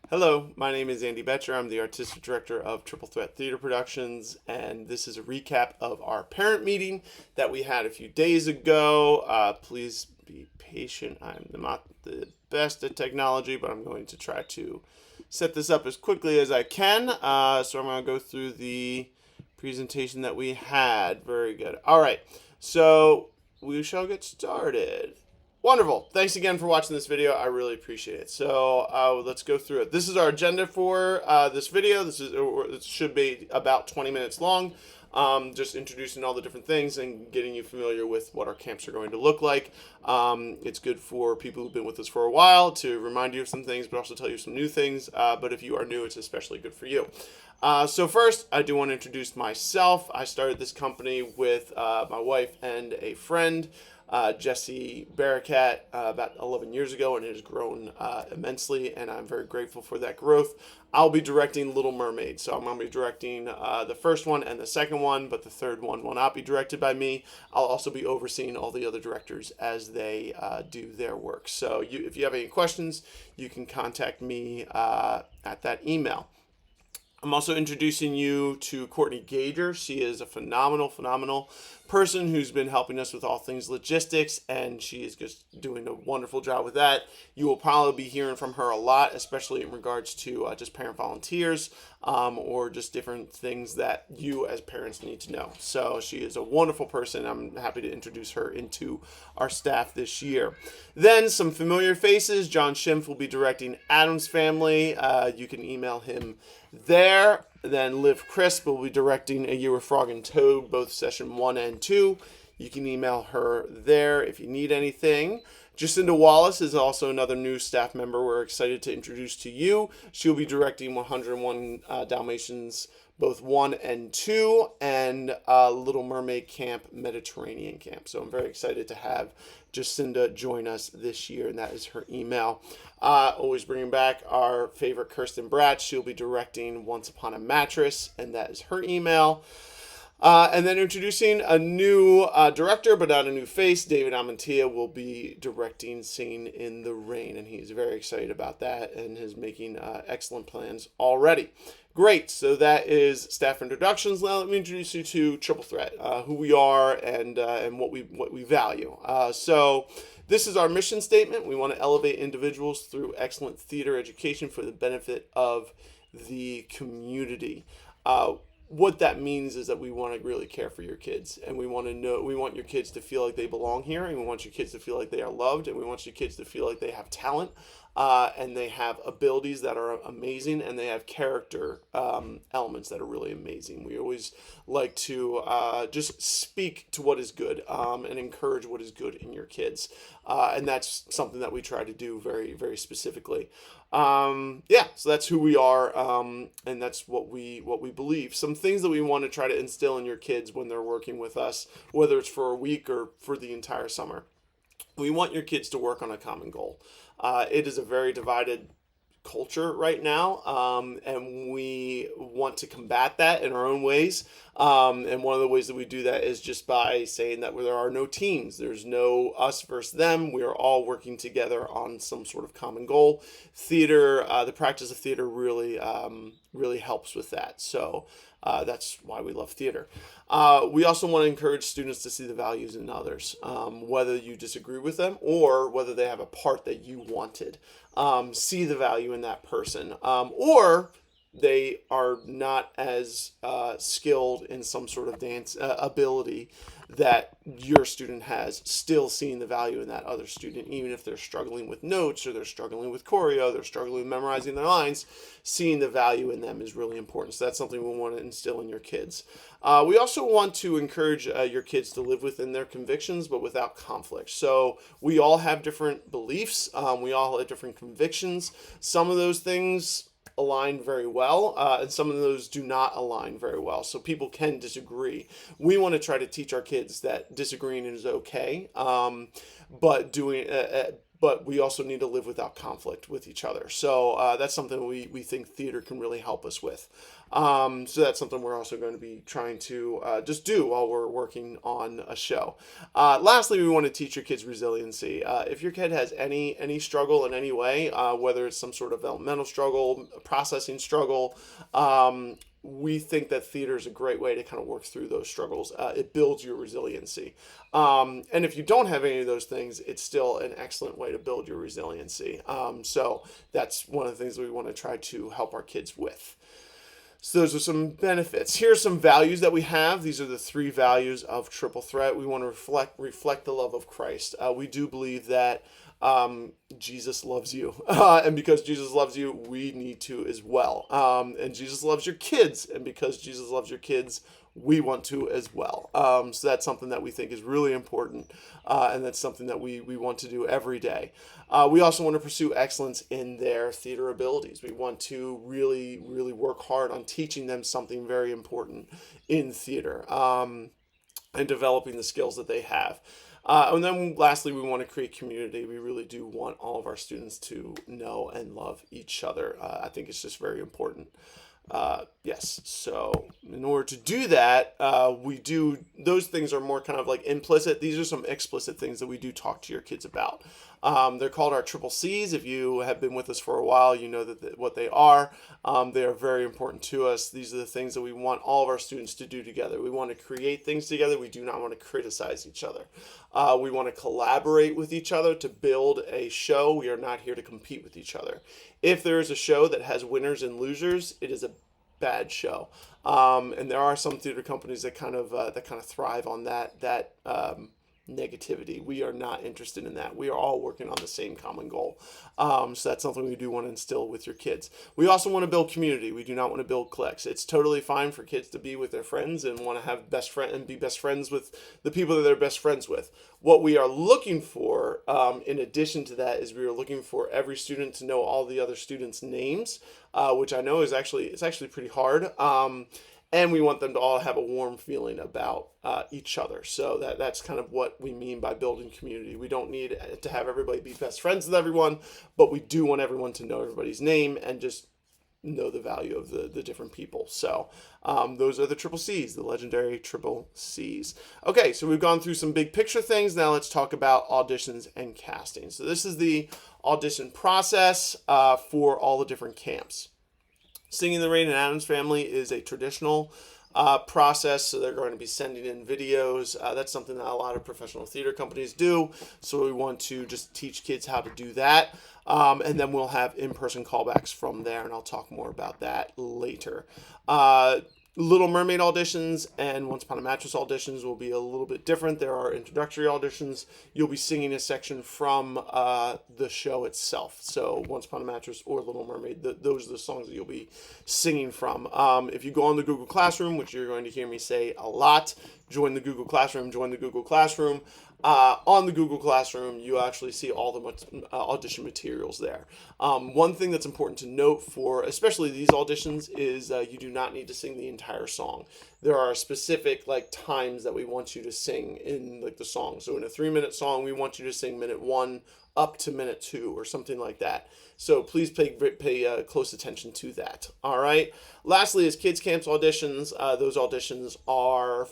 Hello, my name is Andy Betcher. I'm the artistic director of Triple Threat Theater Productions, and this is a recap of our parent meeting that we had a few days ago. Please be patient. I'm not the best at technology, but I'm going to try to set this up as quickly as I can. So I'm going to go through the presentation that we had. Very good. All right, so we shall get started. Wonderful. Thanks again for watching this video. I really appreciate it. So let's go through it. This is our agenda for this video. It should be about 20 minutes long. Just introducing all the different things and getting you familiar with what our camps are going to look like. It's good for people who've been with us for a while to remind you of some things, but also tell you some new things. But if you are new, it's especially good for you. So first, I do want to introduce myself. I started this company with my wife and a friend. Jesse Barakat about 11 years ago, and it has grown immensely, and I'm very grateful for that growth. I'll be directing Little Mermaid, so I'm going to be directing the first one and the second one, but the third one will not be directed by me. I'll also be overseeing all the other directors as they do their work. So if you have any questions, you can contact me at that email. I'm also introducing you to Courtney Gager. She is a phenomenal person who's been helping us with all things logistics, and she is just doing a wonderful job with that. You will probably be hearing from her a lot, especially in regards to just parent volunteers or just different things that you as parents need to know. So she is a wonderful person. I'm happy to introduce her into our staff this year. Then some familiar faces. John Schimpf will be directing Addams Family. You can email him there. Then Liv Crisp will be directing A Year with Frog and Toad, both session 1 and 2. You can email her there if you need anything. Jacinda Wallace is also another new staff member we're excited to introduce to you. She'll be directing 101 Dalmatians, both 1 and 2, and Little Mermaid Camp, Mediterranean Camp. So I'm very excited to have Jacinda join us this year, and that is her email. Always bringing back our favorite Kirsten Bratt. She'll be directing Once Upon a Mattress, and that is her email. And then introducing a new director, but not a new face. David Amantia will be directing Singing in the Rain, and he's very excited about that and is making excellent plans already. Great, so that is staff introductions. Now let me introduce you to Triple Threat, who we are and what we value. So this is our mission statement. We want to elevate individuals through excellent theater education for the benefit of the community. What that means is that we want to really care for your kids, and we want your kids to feel like they belong here, and we want your kids to feel like they are loved, and we want your kids to feel like they have talent, and they have abilities that are amazing, and they have character elements that are really amazing. We always like to just speak to what is good and encourage what is good in your kids, and that's something that we try to do very specifically. So that's who we are, and that's what we believe. Some things that we want to try to instill in your kids when they're working with us, whether it's for a week or for the entire summer. We want your kids to work on a common goal. It is a very divided culture right now, and we want to combat that in our own ways. And one of the ways that we do that is just by saying that there are no teams. There's no us versus them. We are all working together on some sort of common goal. Theater, the practice of theater really helps with that. So that's why we love theater. We also want to encourage students to see the values in others, whether you disagree with them or whether they have a part that you wanted. See the value in that person, or they are not as skilled in some sort of dance ability that your student has, still seeing the value in that other student, even if they're struggling with notes or they're struggling with choreo, they're struggling with memorizing their lines, seeing the value in them is really important. So that's something we want to instill in your kids. We also want to encourage your kids to live within their convictions, but without conflict. So we all have different beliefs. We all have different convictions. Some of those things align very well, and some of those do not align very well. So people can disagree. We want to try to teach our kids that disagreeing is okay, but but we also need to live without conflict with each other. So that's something we think theater can really help us with. So that's something we're also going to be trying to just do while we're working on a show. Lastly, we want to teach your kids resiliency. If your kid has any struggle in any way, whether it's some sort of developmental struggle, processing struggle, we think that theater is a great way to kind of work through those struggles. It builds your resiliency. And if you don't have any of those things, it's still an excellent way to build your resiliency. So that's one of the things that we want to try to help our kids with. So those are some benefits. Here are some values that we have. These are the 3 values of Triple Threat. We want to reflect the love of Christ. We do believe that Jesus loves you. And because Jesus loves you, we need to as well. And Jesus loves your kids. And because Jesus loves your kids, we want to as well. So that's something that we think is really important. And that's something that we want to do every day. We also want to pursue excellence in their theater abilities. We want to really, really work hard on teaching them something very important in theater, and developing the skills that they have. And then lastly, we want to create community. We really do want all of our students to know and love each other. I think it's just very important. Yes, so in order to do that, those things are more kind of like implicit. These are some explicit things that we do talk to your kids about. They're called our triple C's. If you have been with us for a while, you know what they are. They are very important to us. These are the things that we want all of our students to do together. We want to create things together. We do not want to criticize each other. We want to collaborate with each other to build a show. We are not here to compete with each other. If there is a show that has winners and losers, it is a bad show. And there are some theater companies that kind of thrive on that negativity. We are not interested in that. We are all working on the same common goal. So that's something we do want to instill with your kids. We also want to build community. We do not want to build cliques. It's totally fine for kids to be with their friends and want to have be best friends with the people that they're best friends with. What we are looking for, in addition to that, is we are looking for every student to know all the other students' names, which I know is actually pretty hard. And we want them to all have a warm feeling about each other. So that's kind of what we mean by building community. We don't need to have everybody be best friends with everyone, but we do want everyone to know everybody's name and just know the value of the different people. So those are the triple C's, the legendary triple C's. Okay, so we've gone through some big picture things. Now let's talk about auditions and casting. So this is the audition process for all the different camps. Singing in the Rain and Addams Family is a traditional process, so they're going to be sending in videos. That's something that a lot of professional theater companies do, so we want to just teach kids how to do that. And then we'll have in-person callbacks from there, and I'll talk more about that later. Little Mermaid auditions and Once Upon a Mattress auditions will be a little bit different. There are introductory auditions. You'll be singing a section from the show itself. So Once Upon a Mattress or Little Mermaid, those are the songs that you'll be singing from. If you go on the Google Classroom, which you're going to hear me say a lot, join the Google Classroom. On the Google Classroom, you actually see all the audition materials there. One thing that's important to note for especially these auditions is you do not need to sing the entire song. There are specific times that we want you to sing in the song. So in a 3-minute song, we want you to sing minute 1 up to minute 2 or something like that. So please pay close attention to that. All right. Lastly is kids camps auditions. Those auditions are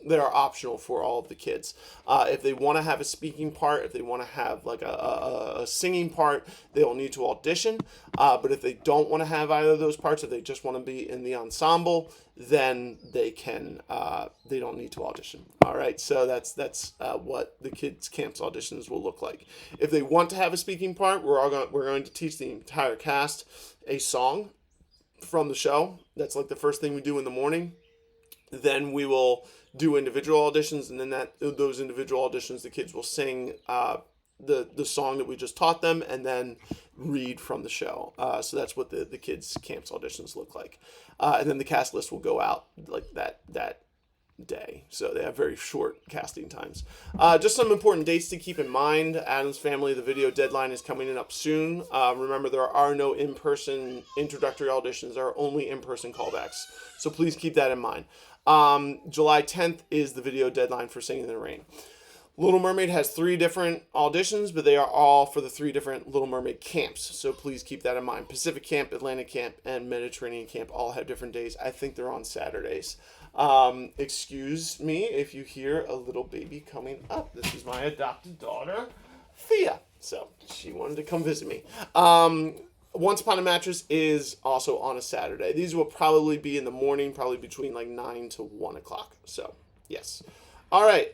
they are optional for all of the kids. If they want to have a speaking part, if they want to have a singing part, they will need to audition. But if they don't want to have either of those parts, if they just want to be in the ensemble, then they don't need to audition. All right, so that's what the kids camps auditions will look like. If they want to have a speaking part, we're going to teach the entire cast a song from the show. That's the first thing we do in the morning. Then we will do individual auditions, and then those individual auditions, the kids will sing the song that we just taught them, and then read from the show. So that's what the kids camps auditions look like. And then the cast list will go out that day. So they have very short casting times. Just some important dates to keep in mind. Addams Family, the video deadline is coming up soon. Remember, there are no in-person introductory auditions. There are only in-person callbacks. So please keep that in mind. July 10th is the video deadline for Singing in the Rain. Little Mermaid has 3 different auditions, but they are all for the 3 different Little Mermaid camps. So please keep that in mind. Pacific Camp, Atlantic Camp, and Mediterranean Camp all have different days. I think they're on Saturdays. Excuse me if you hear a little baby coming up. This is my adopted daughter, Thea. So she wanted to come visit me. Once Upon a Mattress is also on a Saturday. These will probably be in the morning, probably between like 9 to 1 o'clock. So, yes. All right.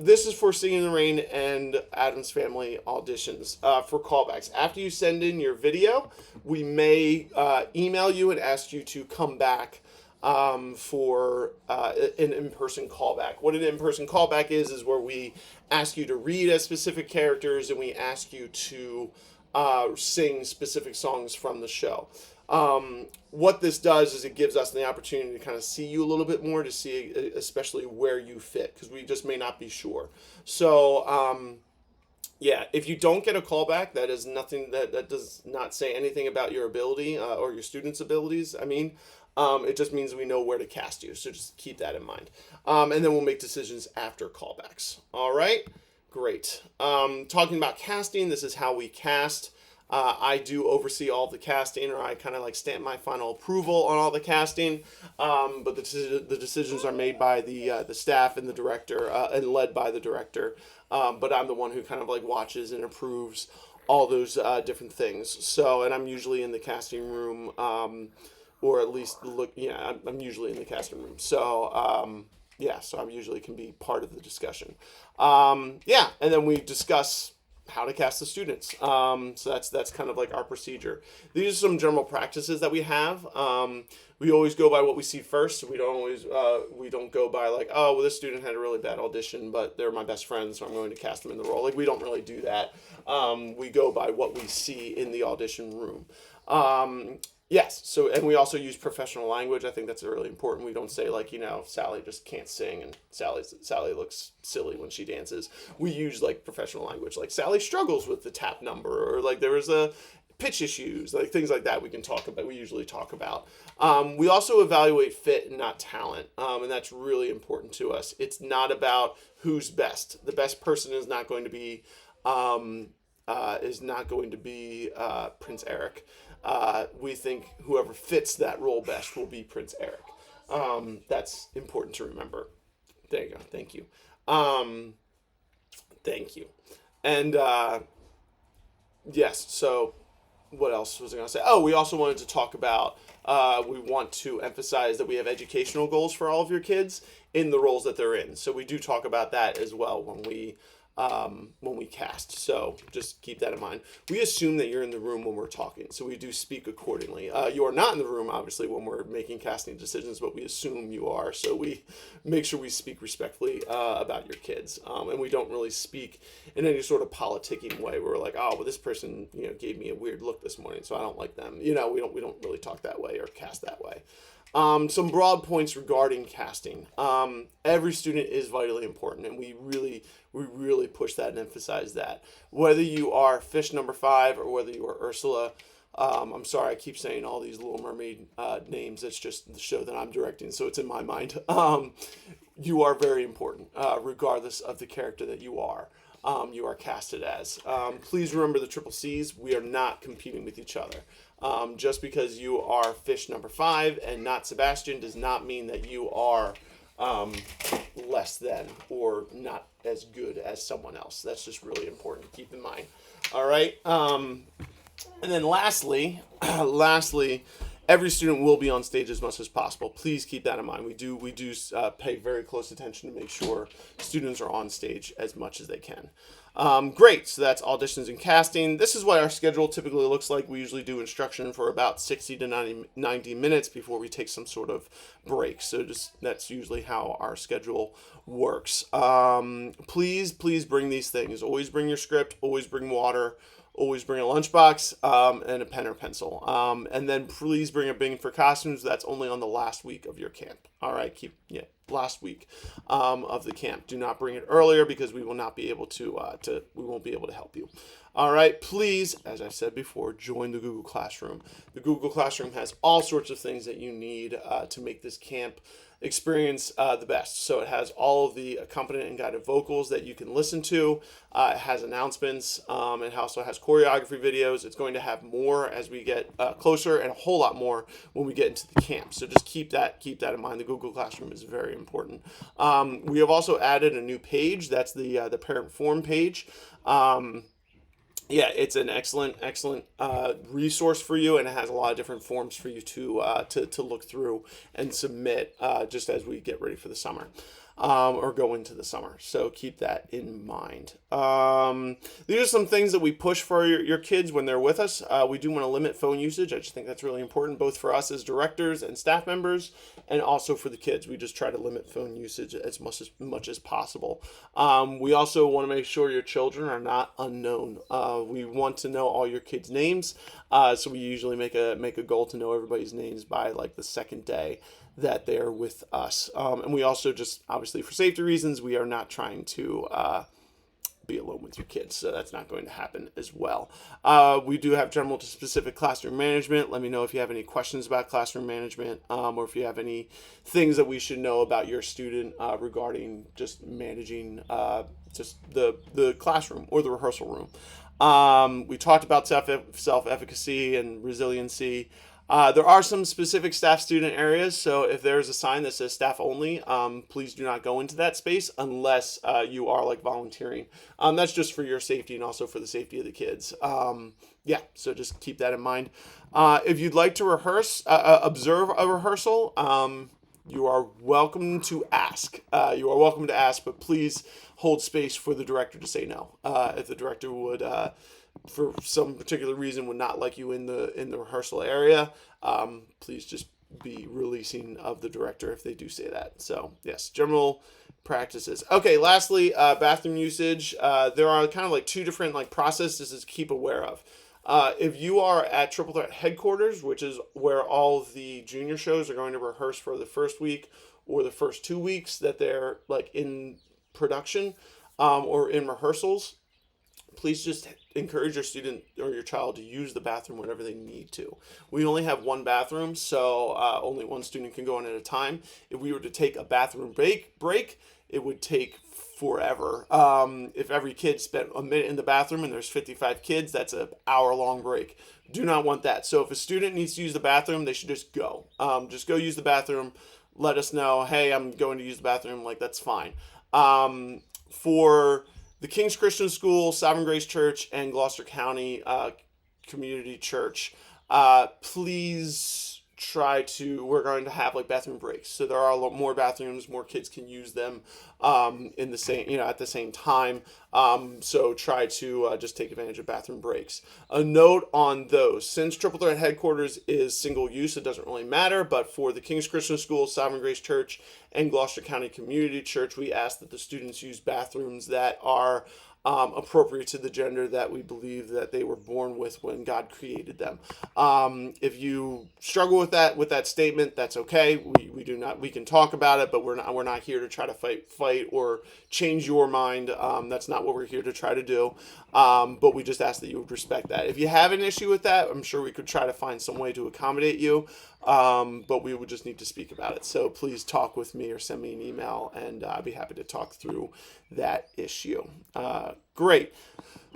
This is for Singing in the Rain and Addams Family auditions for callbacks. After you send in your video, we may email you and ask you to come back for an in-person callback. What an in-person callback is where we ask you to read as specific characters and we ask you to sing specific songs from the show. What this does is it gives us the opportunity to kind of see you a little bit more, to see especially where you fit, because we just may not be sure. So, yeah, if you don't get a callback, that is nothing, that does not say anything about your ability or your students' abilities. I mean, it just means we know where to cast you. So just keep that in mind. And then we'll make decisions after callbacks. All right, great. Talking about casting, this is how we cast. I do oversee all the casting, or I kind of like stamp my final approval on all the casting. But the decisions are made by the staff and the director, and led by the director. But I'm the one who kind of like watches and approves all those different things. So, and I'm usually in the casting room, or at least I'm usually in the casting room. So, yeah, so I usually can be part of the discussion. Yeah, and then we discuss how to cast the students. So that's kind of like our procedure. These are some general practices that we have. We always go by what we see first. We don't go by like, oh, well, this student had a really bad audition, but they're my best friends, so I'm going to cast them in the role. Like, we don't really do that. We go by what we see in the audition room. Yes. So, and we also use professional language. I think that's really important. We don't say like, Sally just can't sing and Sally looks silly when she dances. We use like professional language, like Sally struggles with the tap number, or like there was a pitch issues, like things like that we can talk about. We usually talk about. We also evaluate fit and not talent. And that's really important to us. It's not about who's best. The best person is not going to be, Prince Eric. We think whoever fits that role best will be Prince Eric. That's important to remember. There you go. Thank you. Thank you. And yes, so what else was I going to say? Oh, we also wanted to talk about, we want to emphasize that we have educational goals for all of your kids in the roles that they're in. So we do talk about that as well when we cast. So just keep that in mind. We assume that you're in the room when we're talking, so we do speak accordingly. You are not in the room, obviously, when we're making casting decisions, but we assume you are. So we make sure we speak respectfully about your kids, and we don't really speak in any sort of politicking way. Where we're like, oh, well, this person, gave me a weird look this morning, so I don't like them. We don't really talk that way or cast that way. Some broad points regarding casting. Every student is vitally important, and we really push that and emphasize that. Whether you are fish number 5 or whether you are Ursula, I'm sorry, I keep saying all these Little Mermaid names. It's just the show that I'm directing, so it's in my mind. You are very important, regardless of the character that you are casted as. Please remember the triple C's. We are not competing with each other. Just because you are fish number 5 and not Sebastian does not mean that you are less than or not as good as someone else. That's just really important to keep in mind. All right. And then lastly, every student will be on stage as much as possible. Please keep that in mind. We do pay very close attention to make sure students are on stage as much as they can. Great. So that's auditions and casting. This is what our schedule typically looks like. We usually do instruction for about 60 to 90 minutes before we take some sort of break. So that's usually how our schedule works. Please bring these things. Always bring your script. Always bring water. Always bring a lunchbox and a pen or pencil. And then please bring a bin for costumes. That's only on the last week of your camp. All right. last week of the camp. Do not bring it earlier because we will not be able we won't be able to help you. All right, please, as I said before, join the Google Classroom. The Google Classroom has all sorts of things that you need to make this camp experience the best. So it has all of the accompanied and guided vocals that you can listen to. It has announcements. It also has choreography videos. It's going to have more as we get closer, and a whole lot more when we get into the camp. So just keep that in mind. The Google Classroom is very important. We have also added a new page. That's the parent form page. Yeah, it's an excellent resource for you, and it has a lot of different forms for you to look through and submit just as we get ready for the summer. Or go into the summer. So keep that in mind. These are some things that we push for your kids when they're with us. We do want to limit phone usage. I just think that's really important, both for us as directors and staff members, and also for the kids. We just try to limit phone usage as much as possible. We also want to make sure your children are not unknown. We want to know all your kids' names. So we usually make a goal to know everybody's names by like the second day that they're with us. And we also just, obviously for safety reasons, we are not trying to be alone with your kids. So that's not going to happen as well. We do have general to specific classroom management. Let me know if you have any questions about classroom management, or if you have any things that we should know about your student regarding just managing just the classroom or the rehearsal room. We talked about self-efficacy and resiliency. There are some specific staff-student areas, so if there's a sign that says staff only, please do not go into that space unless you are like volunteering. That's just for your safety and also for the safety of the kids. Yeah, so just keep that in mind. If you'd like to observe a rehearsal, you are welcome to ask. But please hold space for the director to say no. If the director would for some particular reason would not like you in the rehearsal area, please just be releasing of the director if they do say that. So yes, general practices. Okay, lastly, bathroom usage. There are kind of like two different like processes to keep aware of. If you are at Triple Threat headquarters, which is where all of the junior shows are going to rehearse for the first week or the first 2 weeks that they're like in production or in rehearsals, please just encourage your student or your child to use the bathroom whenever they need to. We only have one bathroom, so only one student can go in at a time. If we were to take a bathroom break, it would take forever. If every kid spent a minute in the bathroom and there's 55 kids, that's an hour-long break. Do not want that. So if a student needs to use the bathroom, they should just go. Just go use the bathroom. Let us know, hey, I'm going to use the bathroom. Like, that's fine. For the King's Christian School, Sovereign Grace Church, and Gloucester County Community Church, please we're going to have like bathroom breaks. So there are a lot more bathrooms, more kids can use them in the same, at the same time. So try to just take advantage of bathroom breaks. A note on those: since Triple Threat headquarters is single use, it doesn't really matter. But for the King's Christian School, Sovereign Grace Church, and Gloucester County Community Church, we ask that the students use bathrooms that are appropriate to the gender that we believe that they were born with when God created them. If you struggle with that statement, that's okay. We can talk about it, but we're not here to try to fight or change your mind. That's not what we're here to try to do. But we just ask that you would respect that. If you have an issue with that, I'm sure we could try to find some way to accommodate you. But we would just need to speak about it. So please talk with me or send me an email, and I'd be happy to talk through that issue. Great.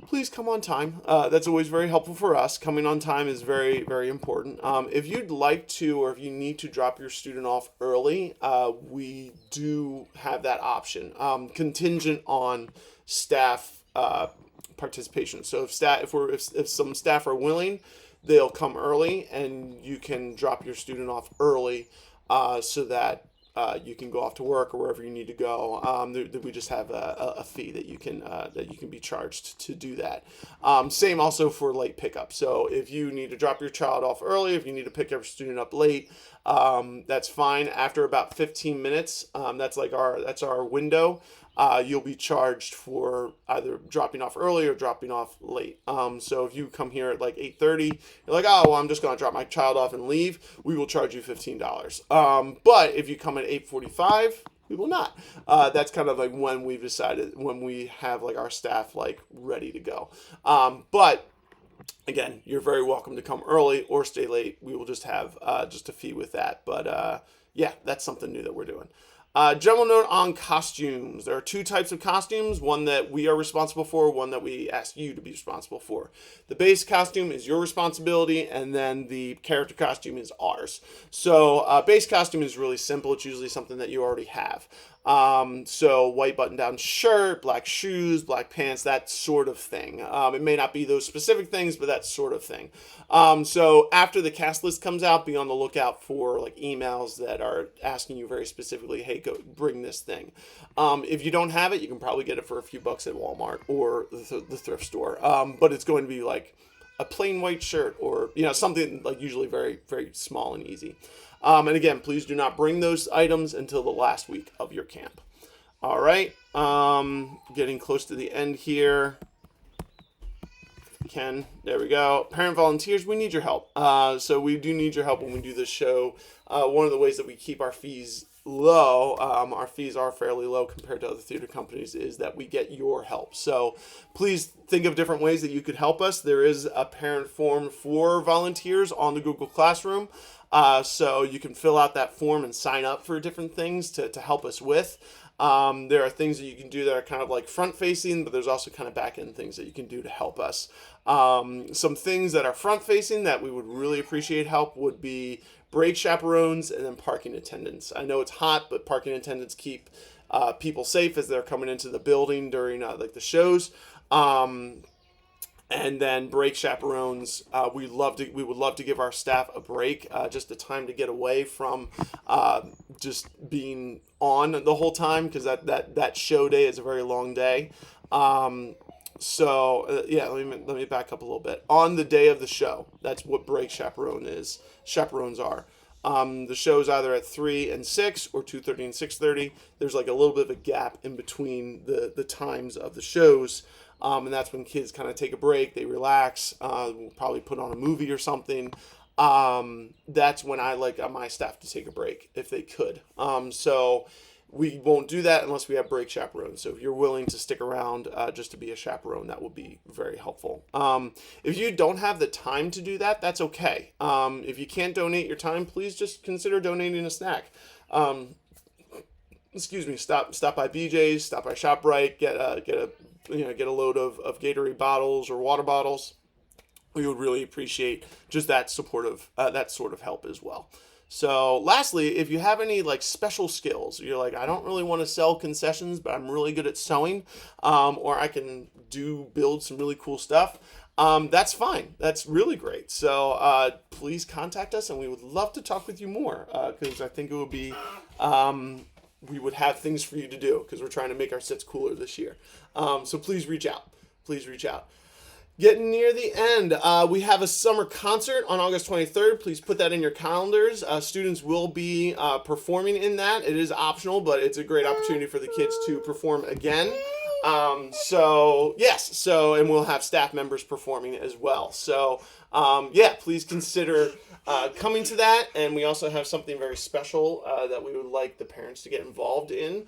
Please come on time. That's always very helpful for us. Coming on time is very, very important. If you'd like to, or if you need to drop your student off early, we do have that option, contingent on staff participation. So if some staff are willing, they'll come early, and you can drop your student off early so that you can go off to work or wherever you need to go. We just have a fee that you can be charged to do that. Same also for late pickup. So if you need to drop your child off early, if you need to pick your student up late, that's fine. After about 15 minutes, that's our window. You'll be charged for either dropping off early or dropping off late. So if you come here at like 8:30, you're like, oh, well, I'm just going to drop my child off and leave, we will charge you $15. But if you come at 8:45, we will not. That's kind of like when we've decided, when we have like our staff like ready to go. But again, you're very welcome to come early or stay late. We will just have just a fee with that. But yeah, that's something new that we're doing. General note on costumes. There are two types of costumes, one that we are responsible for, one that we ask you to be responsible for. The base costume is your responsibility, and then the character costume is ours. So base costume is really simple. It's usually something that you already have. So white button-down shirt, black shoes, black pants, that sort of thing. It may not be those specific things, but that sort of thing. So after the cast list comes out, be on the lookout for like emails that are asking you very specifically, hey, go bring this thing. If you don't have it, you can probably get it for a few bucks at Walmart or the thrift store. But it's going to be like a plain white shirt or, something like usually very, very small and easy. And again, please do not bring those items until the last week of your camp. All right. Getting close to the end here. There we go. Parent volunteers, we need your help. So we do need your help when we do this show. One of the ways that we keep our fees low, our fees are fairly low compared to other theater companies, is that we get your help. So please think of different ways that you could help us. There is a parent form for volunteers on the Google Classroom. So you can fill out that form and sign up for different things to help us with. There are things that you can do that are kind of like front facing, but there's also kind of back end things that you can do to help us. Some things that are front facing that we would really appreciate help would be break chaperones and then parking attendants. I know it's hot, but parking attendants keep people safe as they're coming into the building during like the shows. And then break chaperones, we would love to give our staff a break, just a time to get away from just being on the whole time, because that show day is a very long day. Yeah, let me back up a little bit. On the day of the show, that's what break chaperones are. The show's either at 3 and 6 or 2:30 and 6:30. There's like a little bit of a gap in between the times of the shows. And that's when kids kind of take a break, they relax, we'll probably put on a movie or something. That's when I like my staff to take a break if they could. So we won't do that unless we have break chaperones. So if you're willing to stick around just to be a chaperone, that would be very helpful. If you don't have the time to do that, that's okay. If you can't donate your time, please just consider donating a snack. Stop by BJ's, stop by ShopRite, get a load of Gatorade bottles or water bottles. We would really appreciate just that sort of help as well. So lastly, if you have any like special skills, you're like, I don't really want to sell concessions, but I'm really good at sewing, or I can build some really cool stuff. That's fine. That's really great. So please contact us, and we would love to talk with you more, because I think it would be we would have things for you to do, because we're trying to make our sets cooler this year. So please reach out. Please reach out. Getting near the end, we have a summer concert on August 23rd. Please put that in your calendars. Students will be performing in that. It is optional, but it's a great opportunity for the kids to perform again. And we'll have staff members performing as well. So, please consider coming to that. And we also have something very special that we would like the parents to get involved in.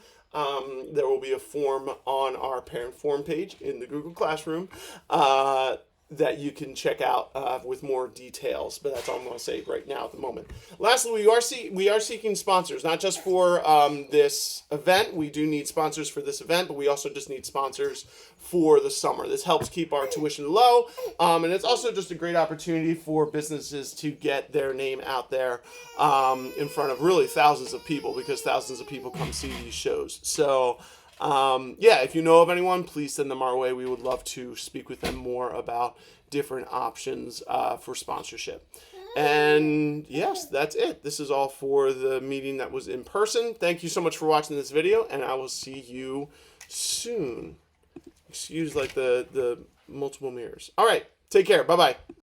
There will be a form on our parent forum page in the Google Classroom that you can check out with more details. But that's all I'm going to say right now at the moment. Lastly, we are seeking sponsors, not just for this event. We do need sponsors for this event, but we also just need sponsors for the summer. This helps keep our tuition low, and it's also just a great opportunity for businesses to get their name out there in front of really thousands of people, because thousands of people come see these shows. So if you know of anyone, please send them our way. We would love to speak with them more about different options for sponsorship. And yes, that's it. This is all for the meeting that was in person. Thank you so much for watching this video, and I will see you soon. Excuse like the multiple mirrors. All right, take care. Bye-bye.